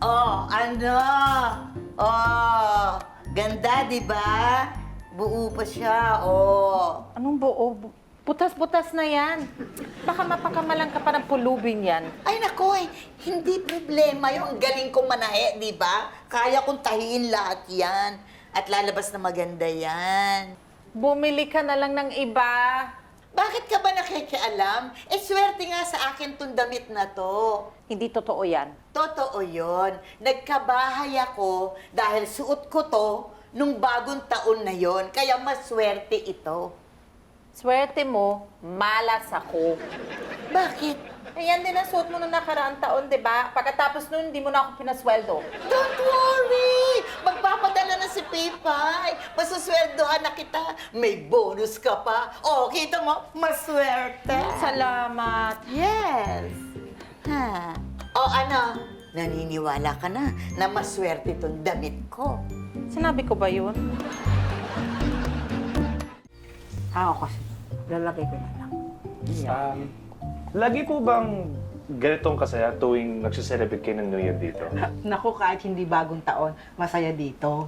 Oh, ano? Oh, ganda, di ba? Buo pa siya, oh. Anong buo? Butas-butas na yan. Baka mapakamalang ka pa ng pulubing yan. Ay, nakoy, hindi problema yung galing kong manahe, di ba? Kaya kong tahiin lahat yan. At lalabas na maganda yan. Bumili ka na lang ng iba. Bakit ka ba nakikialam? Eh, swerte nga sa akin tong damit na to. Hindi totoo yan. Totoo yon. Nagkabahay ako dahil suot ko to nung bagong taon na yon. Kaya maswerte ito. Swerte mo, malas ako. Bakit? Ayan din ang suot mo nung nakaraang taon, di ba? Pagkatapos nun, hindi mo na ako pinasweldo. Don't worry! Magpapadala na si Pipay. Masusweldohan na kita. May bonus ka pa. Oh, kita mo? Maswerte. Salamat. Yes. Ha. O ano? Naniniwala ka na maswerte itong damit ko. Sinabi ko ba yun? Ako kasi, lalagay ko na lang. Lagi po bang ganitong kasaya tuwing nagsiselebrate kayo ng New Year dito? Naku, kahit hindi bagong taon, masaya dito.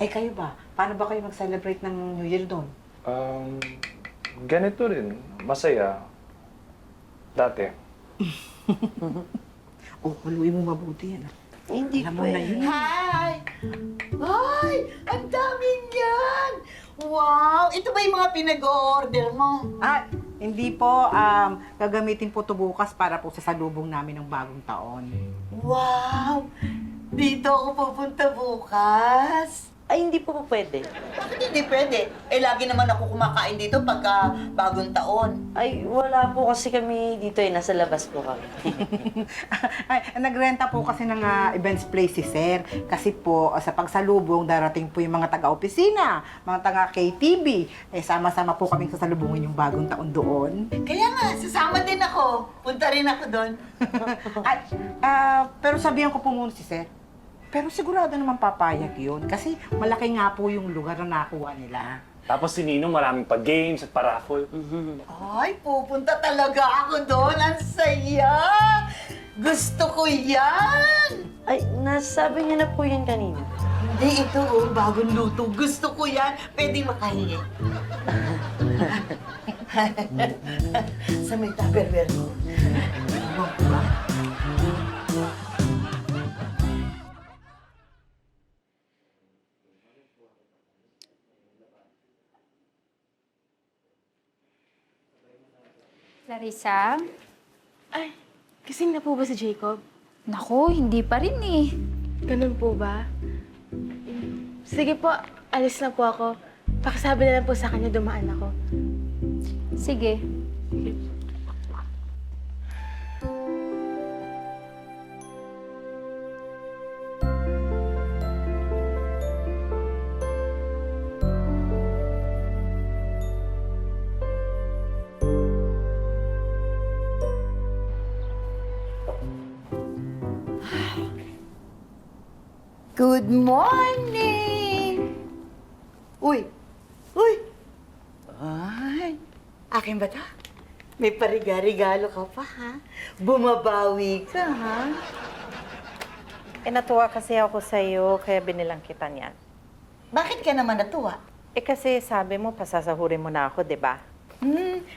Eh kayo ba? Paano ba kayo mag-celebrate ng New Year doon? Ganito rin. Masaya. Dati. Haluin mo mabuti yan. Hindi Alam mo na yun. Hi! Ay! Ang daming yan! Wow! Ito ba yung mga pinag-o-order mo? Hindi po. Gagamitin po ito bukas para po sa salubong namin ng bagong taon. Wow! Dito ako pupunta bukas. Ay, hindi po pwede. Bakit hindi pwede? Eh, lagi naman ako kumakain dito pagka bagong taon. Ay, wala po kasi kami dito eh. Nasa labas po kami. Nagrenta po kasi ng events place si Sir. Kasi po, sa pagsalubong, darating po yung mga taga-opisina, mga taga-KTV. Eh, sama-sama po kaming sasalubungin yung bagong taon doon. Kaya nga, sasama din ako. Punta rin ako doon. Pero sabihan ko po muna si Sir. Pero sigurado naman papayag yun. Kasi malaki nga po yung lugar na nakuha nila. Tapos si Nino maraming pa-games at pa-raffle. Ay, pupunta talaga ako doon. Ang saya! Gusto ko yan! Ay, nasabi niya na po yun kanina. Hindi, ito oh, bagong luto. Gusto ko yan. Pwede makahingi. Sa may tupperware ko. Ewan ko ba? Larissa? Ay, gising na po ba si Jacob? Naku, hindi pa rin eh. Ganun po ba? Sige po, alis na po ako. Pakisabi na lang po sa kanya dumaan ako. Sige. Good morning! Uy! Uy! Ay! Akin ba to? May pariga-regalo ka pa, ha? Bumabawi ka, ha? Eh, natuwa kasi ako sa'yo, kaya binilang kita niyan. Bakit ka naman natuwa? Eh, kasi sabi mo, pasasahurin mo na ako, di ba?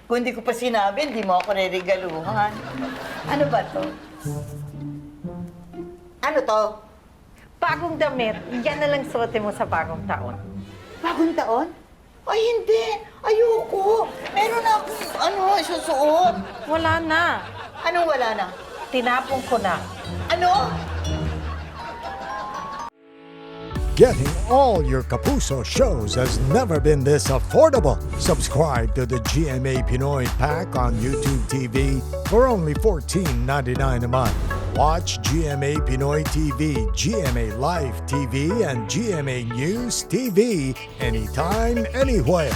Kung hindi ko pa sinabi, hindi mo ako re-regaluhan. Ano ba to? Ano to? Bagong damit, yan na lang suotin mo sa bagong taon. Bagong taon? Ay, hindi. Ayoko. Meron na akong, isusuot. Wala na. Anong wala na? Tinapon ko na. Ano? Getting all your Kapuso shows has never been this affordable. Subscribe to the GMA Pinoy Pack on YouTube TV for only $14.99 a month. Watch GMA Pinoy TV, GMA Live TV, and GMA News TV anytime, anywhere.